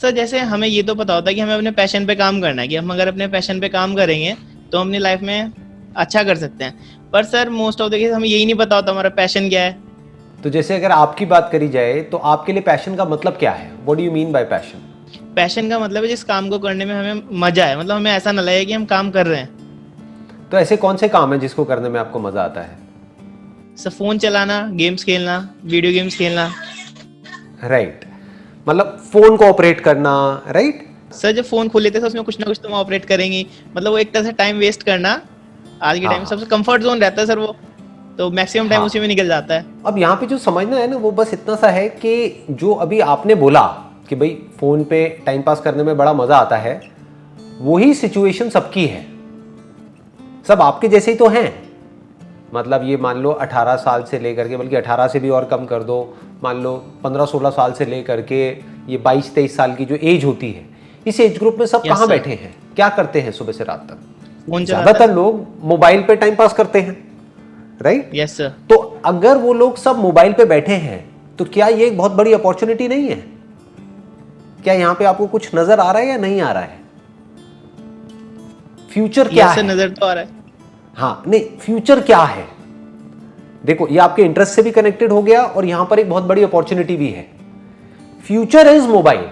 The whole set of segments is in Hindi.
सर जैसे हमें ये तो पता होता है कि हमें अपने पैशन पे काम करना है, कि हम अगर अपने पैशन पे काम करेंगे तो हम अपनी लाइफ में अच्छा कर सकते हैं। पर sir most of the case हमें यही नहीं पता होता हमारा पैशन क्या है। तो जैसे अगर आपकी बात करी जाए तो आपके लिए पैशन का मतलब क्या है? What do you mean by passion? Passion का मतलब है जिस काम को करने में हमें मजा है, मतलब हमें ऐसा ना लगे कि हम काम कर रहे हैं। तो ऐसे कौन से काम है जिसको करने में आपको मजा आता है? सर फोन चलाना, गेम्स खेलना, वीडियो गेम्स खेलना। राइट, मतलब फोन को ऑपरेट करना, राइट? सर जब फोन खोल लेते हैं तो उसमें कुछ ना कुछ तो हम ऑपरेट करेंगे, मतलब वो एक तरह से टाइम वेस्ट करना आज के टाइम में सबसे कंफर्ट जोन रहता है सर वो, तो मैक्सिमम टाइम उसी में निकल जाता है। अब यहाँ पे जो समझना है ना वो बस इतना सा है कि जो अभी आपने बोला कि भाई फोन पे टाइम पास करने में बड़ा मजा आता है, वही सिचुएशन सबकी है, सब आपके जैसे ही तो हैं। मतलब ये मान लो 18 साल से लेकर के, बल्कि 18 से भी और कम कर दो, मान लो 15-16 साल से लेकर के ये 22-23 साल की जो एज होती है, इस एज ग्रुप में सब कहाँ बैठे हैं, क्या करते हैं सुबह से रात तक? ज्यादातर लोग मोबाइल पे टाइम पास करते हैं, राइट? Yes sir. तो अगर वो लोग सब मोबाइल पे बैठे हैं तो क्या ये एक बहुत बड़ी अपॉर्चुनिटी नहीं है? क्या यहाँ पे आपको कुछ नजर आ रहा है या नहीं आ रहा है? फ्यूचर क्या है? नजर तो आ रहा है। हाँ, नहीं, फ्यूचर क्या है? देखो, ये आपके इंटरेस्ट से भी कनेक्टेड हो गया और यहां पर एक बहुत बड़ी अपॉर्चुनिटी भी है। Future is mobile.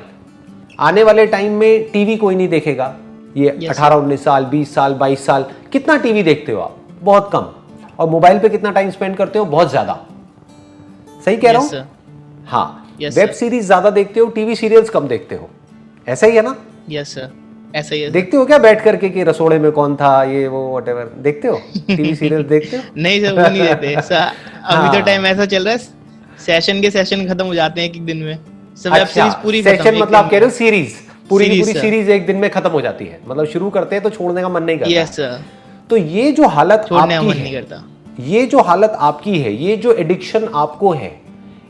आने वाले टाइम में टीवी कोई नहीं देखेगा। ये 18-19 साल, 20 साल, 22 साल, कितना टीवी देखते हो आप? बहुत कम। और मोबाइल पे कितना टाइम स्पेंड करते हो? बहुत ज्यादा। सही कह रहा हूं? हाँ। वेब सीरीज ज्यादा देखते हो, टीवी सीरियल्स कम देखते हो, ऐसा ही है ना? यस सर, ऐसा ही है। देखते हो क्या बैठ करके कि रसोड़े में कौन था, ये वो व्हाटएवर, देखते हो? टीवी सीरियल देखते हो? नहीं सर, वो नहीं देखते सर। अभी तो टाइम ऐसा चल रहा है, सेशन के सेशन खत्म हो जाते हैं एक दिन में। वेब सीरीज पूरी सेशन मतलब आप कह रहे हो सीरीज पूरी की पूरी सीरीज एक दिन में खत्म हो जाती है, मतलब शुरू करते हैं तो छोड़ने का मन नहीं करता। Yes sir. तो ये जो हालत छोड़ने का मन आपकी नहीं है, करता, ये जो हालत आपकी है, ये जो एडिक्शन आपको है,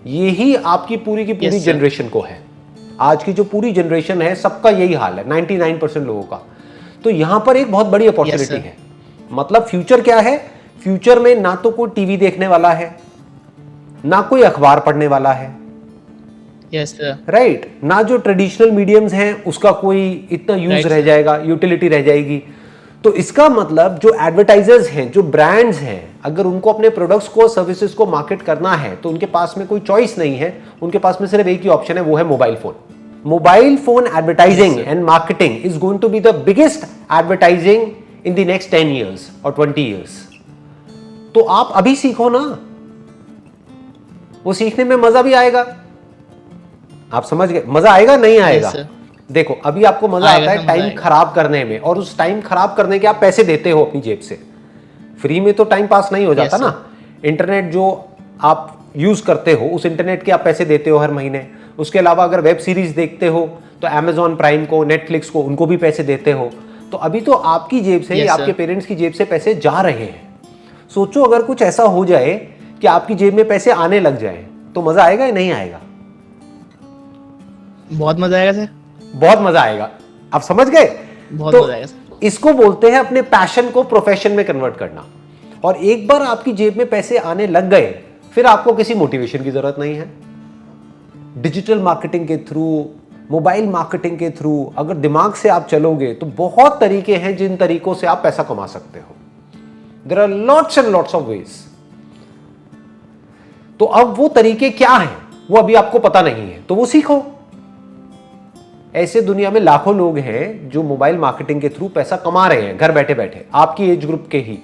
यही आपकी पूरी की पूरी जनरेशन को है। आज की जो पूरी जनरेशन है सबका यही हाल है, 99% लोगों का। तो यहां पर एक बहुत बड़ी अपॉर्चुनिटी है। मतलब फ्यूचर क्या है? फ्यूचर में ना तो कोई टीवी देखने वाला है, ना कोई अखबार पढ़ने वाला है, यस सर, राइट? ना जो ट्रेडिशनल मीडियम्स हैं उसका कोई इतना यूज रह जाएगा, यूटिलिटी रह जाएगी। तो इसका मतलब जो एडवर्टाइजर्स हैं, जो ब्रांड्स हैं, अगर उनको अपने प्रोडक्ट्स को, सर्विसेज को मार्केट करना है तो उनके पास में कोई चॉइस नहीं है, उनके पास में सिर्फ एक ही ऑप्शन है, वो है mobile phone. Mobile phone advertising and marketing is going to be the biggest advertising in the next 10 years और 20 years। तो आप अभी सीखो ना, वो सीखने में मजा भी आएगा। आप समझ गए? मजा आएगा नहीं आएगा? देखो, अभी आपको मजा आता है टाइम खराब करने में, और उस टाइम खराब करने के आप पैसे देते हो अपनी जेब से। फ्री में तो टाइम पास नहीं हो जाता ना। इंटरनेट जो आप यूज करते हो, उस इंटरनेट के आप पैसे देते हो हर महीने। उसके अलावा अगर वेब सीरीज देखते हो तो Amazon प्राइम को, नेटफ्लिक्स को, उनको भी पैसे देते हो। तो अभी तो आपकी जेब से, आपके पेरेंट्स की जेब से पैसे जा रहे हैं। सोचो अगर कुछ ऐसा हो जाए कि आपकी जेब में पैसे आने लग जाए, तो मजा आएगा या नहीं आएगा? बहुत मजा आएगा सर, बहुत मजा आएगा। आप समझ गए? बहुत तो मजा आएगा। इसको बोलते हैं अपने पैशन को प्रोफेशन में कन्वर्ट करना। और एक बार आपकी जेब में पैसे आने लग गए, फिर आपको किसी मोटिवेशन की जरूरत नहीं है। डिजिटल मार्केटिंग के थ्रू, मोबाइल मार्केटिंग के थ्रू अगर दिमाग से आप चलोगे तो बहुत तरीके हैं जिन तरीकों से आप पैसा कमा सकते हो। There are lots and lots of ways. तो अब वो तरीके क्या हैं वो अभी आपको पता नहीं है, तो वो सीखो। ऐसे दुनिया में लाखों लोग हैं जो मोबाइल मार्केटिंग के थ्रू पैसा कमा रहे हैं घर बैठे बैठे, आपकी एज ग्रुप के ही,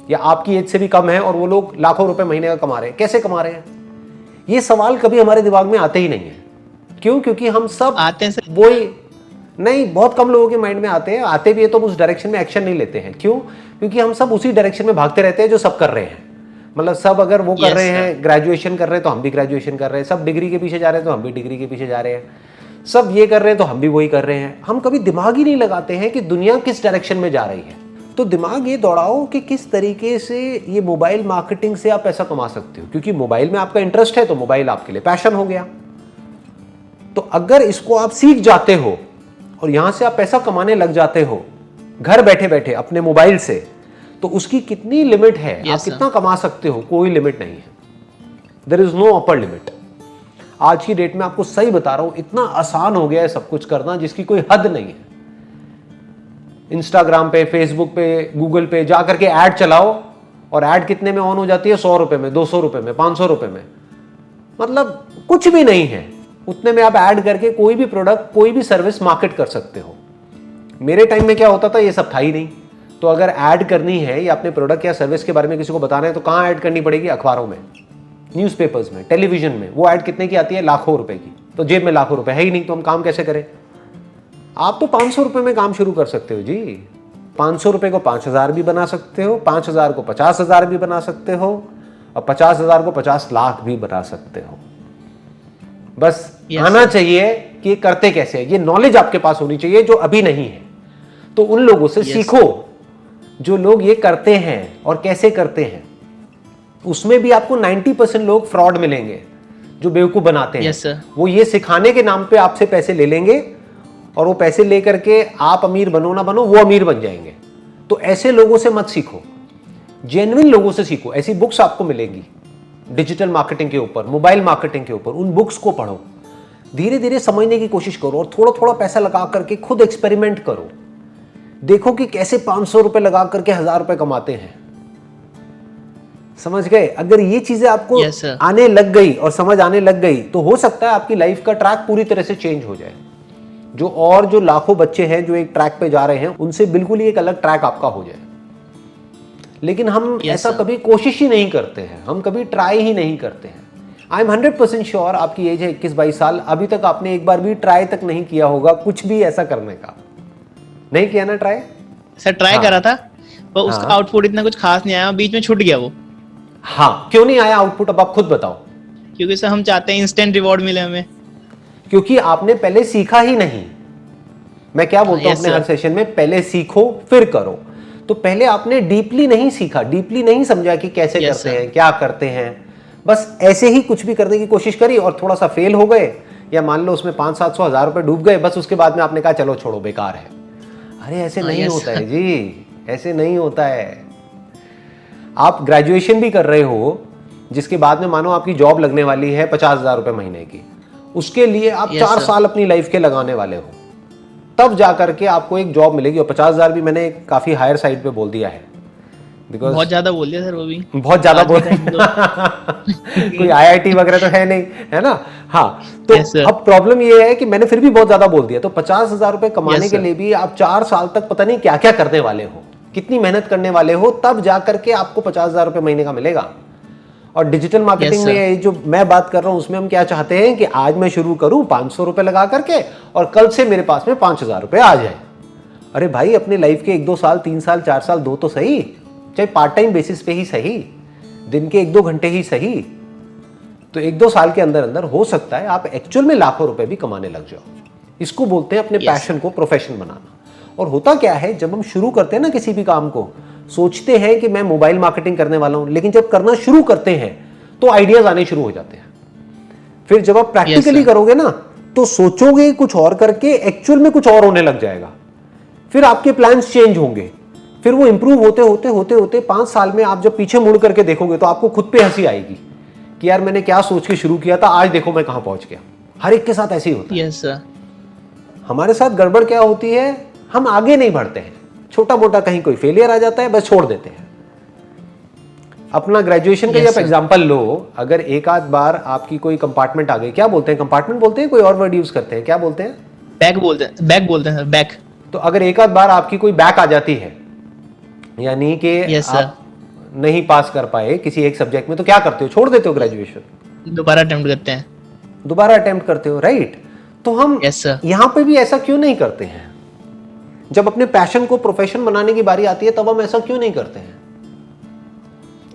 या आपकी एज से भी कम है, और वो लोग लाखों रुपए महीने का कमा रहे हैं। कैसे कमा रहे हैं? ये सवाल कभी हमारे दिमाग में आते ही नहीं है। क्यों? क्योंकि हम सब आते हैं सर, वही नहीं, बहुत कम लोगों के माइंड में आते हैं। आते भी है तो उस डायरेक्शन में एक्शन नहीं लेते हैं। क्यों? क्योंकि हम सब उसी डायरेक्शन में भागते रहते हैं जो सब कर रहे हैं। मतलब सब अगर वो कर रहे हैं, ग्रेजुएशन कर रहे हैं तो हम भी ग्रेजुएशन कर रहे हैं, सब डिग्री के पीछे जा रहे हैं तो हम भी डिग्री के पीछे जा रहे हैं, सब ये कर रहे हैं तो हम भी वही कर रहे हैं। हम कभी दिमाग ही नहीं लगाते हैं कि दुनिया किस डायरेक्शन में जा रही है। तो दिमाग ये दौड़ाओ कि किस तरीके से ये मोबाइल मार्केटिंग से आप पैसा कमा सकते हो, क्योंकि मोबाइल में आपका इंटरेस्ट है तो मोबाइल आपके लिए पैशन हो गया। तो अगर इसको आप सीख जाते हो और यहां से आप पैसा कमाने लग जाते हो घर बैठे बैठे अपने मोबाइल से, तो उसकी कितनी लिमिट है, आप कितना कमा सकते हो? कोई लिमिट नहीं है। There is no upper limit. आज की डेट में आपको सही बता रहा हूं, इतना आसान हो गया है सब कुछ करना जिसकी कोई हद नहीं है। इंस्टाग्राम पे, फेसबुक पे, गूगल पे जा करके ऐड चलाओ और ऐड कितने में ऑन हो जाती है? 100 रुपए में, 200 रुपए में, 500 रुपए में, मतलब कुछ भी नहीं है। उतने में आप ऐड करके कोई भी प्रोडक्ट, कोई भी सर्विस मार्केट कर सकते हो। मेरे टाइम में क्या होता था, ये सब था ही नहीं। तो अगर ऐड करनी है या अपने प्रोडक्ट या सर्विस के बारे में किसी को बताना है तो कहाँ ऐड करनी पड़ेगी? अखबारों में, न्यूज़पेपर्स में, टेलीविजन में। वो ऐड कितने की आती है? लाखों रुपए की। तो जेब में लाखों रुपए है ही नहीं, तो हम काम कैसे करें? आप तो 500 रुपए में काम शुरू कर सकते हो जी। 500 रुपए को 5000 भी बना सकते हो, 5000 को 50,000 भी बना सकते हो, और 50,000 को 50 लाख भी बना सकते हो। बस आना चाहिए कि ये करते कैसे है, ये नॉलेज आपके पास होनी चाहिए जो अभी नहीं है। तो उन लोगों से सीखो जो लोग ये करते हैं और कैसे करते हैं। उसमें भी आपको 90% लोग फ्रॉड मिलेंगे जो बेवकूफ बनाते हैं। वो ये सिखाने के नाम पे आपसे पैसे ले लेंगे और वो पैसे लेकर के आप अमीर बनो ना बनो, वो अमीर बन जाएंगे। तो ऐसे लोगों से मत सीखो, जेन्युइन लोगों से सीखो। ऐसी बुक्स आपको मिलेंगी डिजिटल मार्केटिंग के ऊपर, मोबाइल मार्केटिंग के ऊपर। उन बुक्स को पढ़ो, धीरे धीरे समझने की कोशिश करो और थोड़ा थोड़ा पैसा लगा करके खुद एक्सपेरिमेंट करो। देखो कि कैसे 500 रुपए लगा करके 1000 रुपए कमाते हैं। समझ गए? अगर ये चीजें आपको आने लग गई और समझ आने लग गई तो हो सकता है आपकी लाइफ का ट्रैक पूरी तरह से चेंज हो जाए। जो लाखों बच्चे हैं जो एक ट्रैक पे जा रहे हैं, उनसे बिल्कुल ही एक अलग ट्रैक आपका हो जाए। लेकिन हम ऐसा कभी कोशिश ही नहीं करते हैं, हम कभी ट्राई ही नहीं करते हैं। आई एम 100% श्योर, आपकी एज है 21-22 साल, अभी तक आपने एक बार भी ट्राई तक नहीं किया होगा कुछ भी ऐसा करने का। नहीं किया ना ट्राई? सर ट्राई करा था पर उसका आउटपुट इतना कुछ खास नहीं आया, बीच में छूट गया वो। हाँ, क्यों नहीं आया आउटपुट? अब आप खुद बताओ। क्योंकि सर हम चाहते हैं इंस्टेंट रिवॉर्ड मिले हमें। क्योंकि आपने पहले सीखा ही नहीं। मैं क्या बोलता हूं अपने हर सेशन में, पहले सीखो फिर करो। तो पहले आपने डीपली नहीं सीखा, डीपली नहीं समझा कि कैसे करते हैं, क्या करते हैं। बस ऐसे ही कुछ भी करने की कोशिश करी और थोड़ा सा फेल हो गए, या मान लो उसमें 500-700 1000 रुपए डूब गए, बस उसके बाद में आपने कहा चलो छोड़ो बेकार है। अरे ऐसे नहीं होता है जी, ऐसे नहीं होता है। आप ग्रेजुएशन भी कर रहे हो, जिसके बाद में मानो आपकी जॉब लगने वाली है 50,000 रुपए महीने की, उसके लिए आप 4 साल अपनी लाइफ के लगाने वाले हो, तब जाकर के आपको एक जॉब मिलेगी। और 50,000 भी मैंने काफी हायर साइड पे बोल दिया है, बिकॉज बहुत ज्यादा बोल दिया सर, वो भी बहुत ज्यादा बोल कोई IIT वगैरह तो है नहीं, है ना? हाँ, तो अब प्रॉब्लम ये है कि मैंने फिर भी बहुत ज्यादा बोल दिया। तो 50,000 रुपए कमाने के लिए भी आप 4 साल तक पता नहीं क्या क्या करने वाले हो, कितनी मेहनत करने वाले हो, तब जाकर के आपको 50,000 रुपए महीने का मिलेगा। और डिजिटल मार्केटिंग में जो मैं बात कर रहा हूं उसमें हम क्या चाहते हैं कि आज मैं शुरू करूं 500 रुपए लगा करके और कल से मेरे पास में 5,000 रुपए आ जाए। अरे भाई, अपने लाइफ के 1-2 साल, 3 साल, 4 साल दो तो सही, चाहे पार्ट टाइम बेसिस पे ही सही, दिन के 1-2 घंटे ही सही। तो 1-2 साल के अंदर अंदर हो सकता है आप एक्चुअल में लाखों रुपए भी कमाने लग जाओ। इसको बोलते हैं अपने पैशन को प्रोफेशन बनाना। और होता क्या है, जब हम शुरू करते हैं ना किसी भी काम को, सोचते हैं कि मैं मोबाइल मार्केटिंग करने वाला हूं, लेकिन जब करना शुरू करते हैं तो आइडियाज आने शुरू हो जाते हैं। फिर जब आप प्रैक्टिकली करोगे ना तो सोचोगे कुछ और करके एक्चुअल में कुछ और होने लग जाएगा। फिर आपके प्लान्स चेंज होंगे, फिर वो इंप्रूव होते होते होते होते 5 साल में आप जब पीछे मुड़ करके देखोगे तो आपको खुद पे हंसी आएगी कि यार मैंने क्या सोच के शुरू किया था, आज देखो मैं कहां पहुंच गया। हर एक के साथ ऐसे ही होता है। Yes sir. हमारे साथ गड़बड़ क्या होती है, हम आगे नहीं बढ़ते हैं, छोटा मोटा कहीं कोई फेलियर आ जाता है, बस छोड़ देते हैं। अपना ग्रेजुएशन का जब एग्जांपल लो, अगर एक आध बार आपकी कोई कंपार्टमेंट आ गई, क्या बोलते हैं, कंपार्टमेंट बोलते हैं, कोई और वर्ड यूज करते हैं, क्या बोलते हैं? बैक बोलते हैं, बैक बोलते हैं सर, बैक। तो अगर एक आध बार आपकी कोई बैक आ जाती है, यानी कि आप नहीं पास कर पाए किसी एक सब्जेक्ट में, तो क्या करते हो? छोड़ देते हो ग्रेजुएशन, दोबारा अटेम्प्ट करते हैं, दोबारा अटेम्प्ट करते हो, राइट? तो हम यहां पे भी ऐसा क्यों नहीं करते हैं? जब अपने पैशन को प्रोफेशन बनाने की बारी आती है तब हम ऐसा क्यों नहीं करते हैं?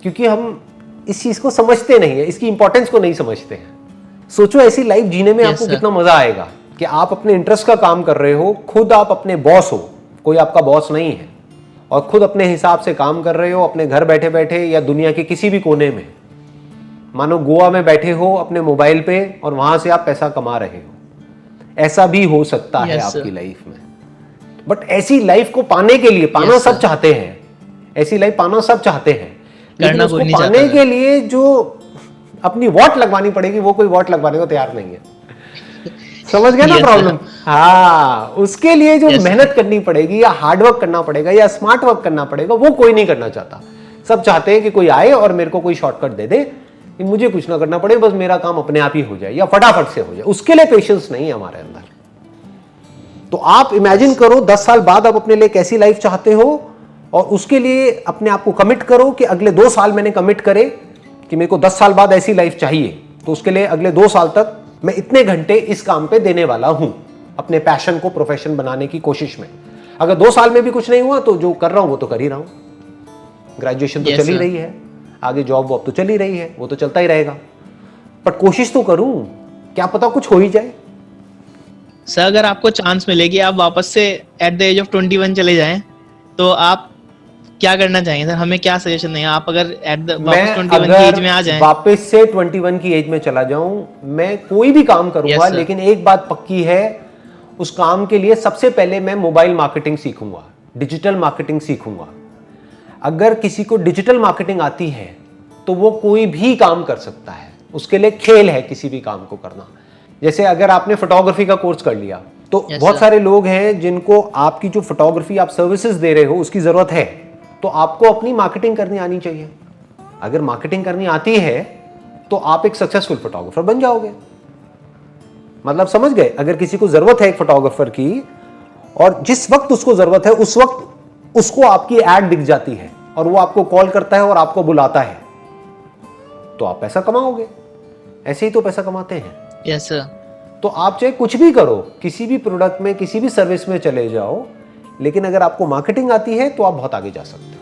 क्योंकि हम इस चीज को समझते नहीं है, इसकी इंपॉर्टेंस को नहीं समझते हैं। सोचो ऐसी लाइफ जीने में आपको कितना मजा आएगा कि आप अपने इंटरेस्ट का काम कर रहे हो, खुद आप अपने बॉस हो, कोई आपका बॉस नहीं है, और खुद अपने हिसाब से काम कर रहे हो, अपने घर बैठे बैठे या दुनिया के किसी भी कोने में, मानो गोवा में बैठे हो अपने मोबाइल पे और वहां से आप पैसा कमा रहे हो। ऐसा भी हो सकता है आपकी लाइफ में। बट ऐसी लाइफ को पाने के लिए, पाना सब चाहते हैं, ऐसी लाइफ पाना सब चाहते हैं, लेकिन उसको पाने के लिए जो अपनी वॉट लगवानी पड़ेगी, वो कोई वॉट लगवाने को तैयार नहीं है। समझ गए ना Yes, प्रॉब्लम? हाँ, उसके लिए जो Yes, मेहनत करनी पड़ेगी या हार्डवर्क करना पड़ेगा या स्मार्ट वर्क करना पड़ेगा, वो कोई नहीं करना चाहता। सब चाहते हैं कि कोई आए और मेरे को कोई शॉर्टकट दे दे, कि मुझे कुछ ना करना पड़े, बस मेरा काम अपने आप ही हो जाए या फटाफट से हो जाए। उसके लिए पेशेंस नहीं है हमारे अंदर। तो आप इमेजिन करो 10 साल बाद आप अपने लिए कैसी लाइफ चाहते हो, और उसके लिए अपने आप को कमिट करो कि अगले 2 साल मैंने कमिट करे कि मेरे को 10 साल बाद ऐसी लाइफ चाहिए, तो उसके लिए अगले 2 साल तक मैं इतने घंटे इस काम पे देने वाला हूं, अपने पैशन को प्रोफेशन बनाने की कोशिश में। अगर 2 साल में भी कुछ नहीं हुआ तो जो कर रहा हूं वो तो कर ही रहा हूं। ग्रेजुएशन तो Yes, चल ही sir. रही है, आगे जॉब वॉब तो चल ही रही है, वो तो चलता ही रहेगा, पर कोशिश तो करूं, क्या पता कुछ हो ही जाए। सर अगर आपको चांस मिलेगी आप वापस से एट द एज ऑफ 21 चले जाएं, तो आप क्या करना चाहेंगे सर? हमें क्या सजेशन देंगे आप अगर एट द वापस 21 की एज में आ जाएं? वापस से 21 की एज में चला जाऊं, मैं कोई भी काम करूंगा, Yes, sir. लेकिन एक बात पक्की है, उस काम के लिए सबसे पहले मैं मोबाइल मार्केटिंग सीखूंगा, डिजिटल मार्केटिंग सीखूंगा। अगर किसी को डिजिटल मार्केटिंग आती है तो वो कोई भी काम कर सकता है, उसके लिए खेल है किसी भी काम को करना। जैसे अगर आपने फोटोग्राफी का कोर्स कर लिया तो Yes, बहुत sir. सारे लोग हैं जिनको आपकी जो फोटोग्राफी आप सर्विसेज दे रहे हो उसकी जरूरत है, तो आपको अपनी मार्केटिंग करनी आनी चाहिए। अगर मार्केटिंग करनी आती है तो आप एक सक्सेसफुल फोटोग्राफर बन जाओगे। मतलब समझ गए? अगर किसी को जरूरत है एक फोटोग्राफर की, और जिस वक्त उसको जरूरत है उस वक्त उसको आपकी एड दिख जाती है और वो आपको कॉल करता है और आपको बुलाता है, तो आप पैसा कमाओगे। ऐसे ही तो पैसा कमाते हैं। Yes sir. तो आप चाहे कुछ भी करो, किसी भी प्रोडक्ट में, किसी भी सर्विस में चले जाओ, लेकिन अगर आपको मार्केटिंग आती है तो आप बहुत आगे जा सकते हो।